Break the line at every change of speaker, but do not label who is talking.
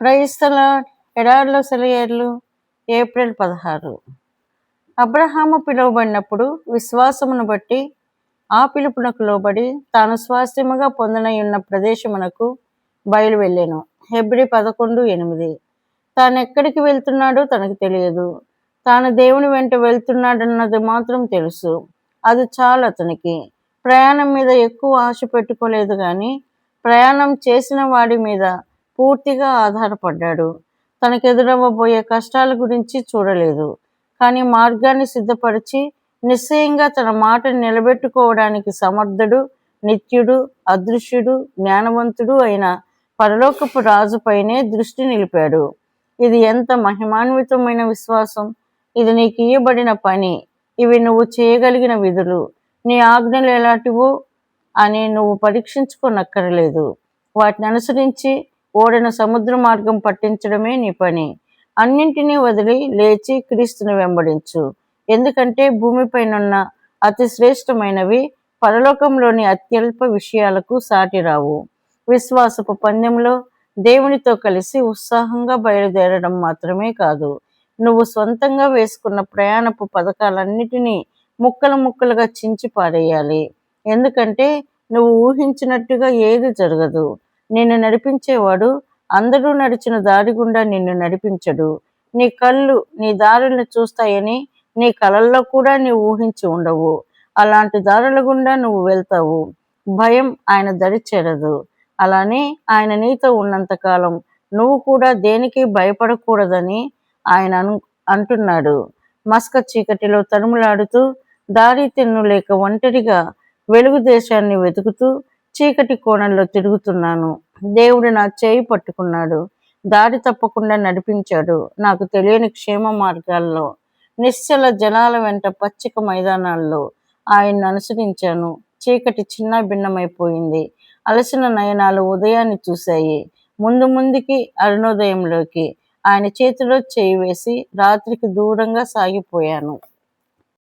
Praise the lord. ఎడారిలో సెలయేర్లు. April 16. Abraham పిలువబడినప్పుడు విశ్వాసమును బట్టి ఆ పిలుపునకు లోబడి తాను స్వాస్థ్యముగా పొందనయున్న ప్రదేశమునకు బయలువెళ్ళెను. హెబ్రీ 11:8. తానెక్కడికి వెళ్తున్నాడో తనకు తెలియదు. తాను దేవుని వెంట వెళ్తున్నాడన్నది మాత్రం తెలుసు. అది చాలు అతనికి. ప్రయాణం మీద ఎక్కువ ఆశ పెట్టుకోలేదు కానీ ప్రయాణం చేసిన వాడి మీద పూర్తిగా ఆధారపడ్డాడు. తనకెదురవ్వబోయే కష్టాల గురించి చూడలేదు. కానీ మార్గాన్ని సిద్ధపరిచి నిశ్చయంగా తన మాటను నిలబెట్టుకోవడానికి సమర్థుడు, నిత్యుడు, అదృశ్యుడు, జ్ఞానవంతుడు అయిన పరలోకపు రాజుపైనే దృష్టి నిలిపాడు. ఇది ఎంత మహిమాన్వితమైన విశ్వాసం! ఇది నీకు ఇయ్యబడిన పని. ఇవి నువ్వు చేయగలిగిన విధులు. నీ ఆజ్ఞలు ఎలాంటివో అని నువ్వు పరీక్షించుకోనక్కరలేదు. వాటిని అనుసరించి ఓడను సముద్ర మార్గం పట్టించడమే నీ పని. అన్నింటినీ వదిలి లేచి క్రీస్తుని వెంబడించు. ఎందుకంటే భూమిపైనున్న అతి శ్రేష్టమైనవి పరలోకంలోని అత్యల్ప విషయాలకు సాటి రావు. విశ్వాసపు పందెంలో దేవునితో కలిసి ఉత్సాహంగా బయలుదేరడం మాత్రమే కాదు, నువ్వు సొంతంగా వేసుకున్న ప్రయాణపు పథకాలన్నిటినీ ముక్కలు ముక్కలుగా చించి పారేయాలి. ఎందుకంటే నువ్వు ఊహించినట్టుగా ఏది జరగదు. నిన్ను నడిపించేవాడు అందరూ నడిచిన దారి గుండా నిన్ను నడిపించడు. నీ కళ్ళు నీ దారులను చూస్తాయని నీ కలల్లో కూడా నీవు ఊహించి ఉండవు. అలాంటి దారుల గుండా నువ్వు వెళ్తావు. భయం ఆయన దరి చేరదు. అలానే ఆయన నీతో ఉన్నంతకాలం నువ్వు కూడా దేనికి భయపడకూడదని ఆయన అంటున్నాడు. మస్క చీకటిలో తరుములాడుతూ దారి తెన్ను లేక ఒంటరిగా వెలుగు దేశాన్ని వెతుకుతూ చీకటి కోణంలో తిరుగుతున్నాను. దేవుడు నా చేయి పట్టుకున్నాడు, దారి తప్పకుండా నడిపించాడు. నాకు తెలియని క్షేమ మార్గాల్లో, నిశ్చల జలాల వెంట పచ్చిక మైదానాల్లో ఆయన్ని అనుసరించాను. చీకటి చిన్న భిన్నమైపోయింది. అలసిన నయనాలు ఉదయాన్ని చూశాయి. ముందుకి అరుణోదయంలోకి ఆయన చేతిలో చేయి వేసి రాత్రికి దూరంగా సాగిపోయాను.